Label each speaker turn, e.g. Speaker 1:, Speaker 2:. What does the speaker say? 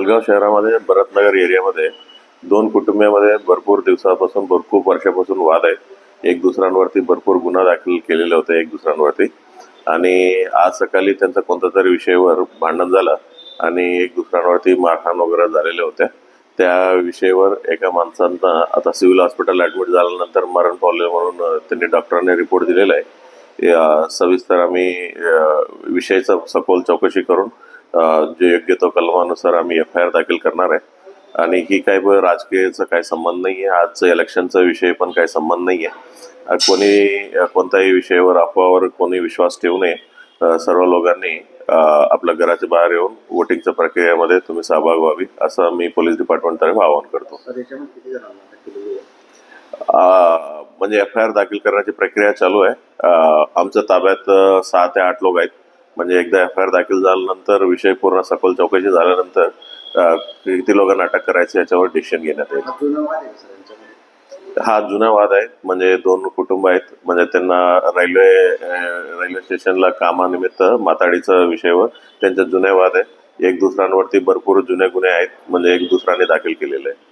Speaker 1: मालगाव शहरामध्ये भरतनगर एरियामध्ये दोन कुटुंबामध्ये भरपूर दिवसापासून खूप वर्षापासून वाद आहेत। एक दुसऱ्यांवरती भरपूर गुन्हा दाखल केलेले होते एक दुसऱ्यांवरती, आणि आज सकाळी त्यांचा कोणत्या तरी विषयावर भांडण झालं आणि एक दुसऱ्यांवरती मारहाण वगैरे झालेले होते। त्या विषयावर एका माणसांना आता सिव्हिल हॉस्पिटल ॲडमिट झाल्यानंतर मरण पावले म्हणून त्यांनी डॉक्टरांनी रिपोर्ट दिलेला आहे। सविस्तर आम्ही विषयाचा सखोल चौकशी करून जे योग्य तो कलमानुसार आम्ही FIR दाखल करणार आहे। आणि ही काही राजकीयाचा काही संबंध नाही आहे, आजचं इलेक्शनचा विषय पण काही संबंध नाही आहे। कोणी कोणत्याही विषयावर अफवावर कोणी विश्वास ठेवू नये। सर्व लोकांनी आपल्या घराच्या बाहेर येऊन वोटिंगच्या प्रक्रियेमध्ये तुम्ही सहभाग व्हावी असं मी पोलीस डिपार्टमेंटतर्फे आवाहन करतो। म्हणजे FIR दाखल करण्याची प्रक्रिया चालू आहे। आमच्या ताब्यात 6 ते 8 लोक आहेत। म्हणजे एकदा FIR दाखल झाल्यानंतर विषय पूर्ण सखोल चौकशी झाल्यानंतर किती लोकांना अटक करायची याच्यावर डिसिजन घेण्यात येईल। हा जुना वाद आहे। म्हणजे दोन कुटुंब आहेत, म्हणजे त्यांना रेल्वे स्टेशनला कामानिमित्त माताडीचा विषयावर त्यांच्या जुने वाद आहे। एक दुसऱ्यांवरती भरपूर जुने गुन्हे आहेत, म्हणजे एक दुसऱ्याने दाखल केलेले आहे।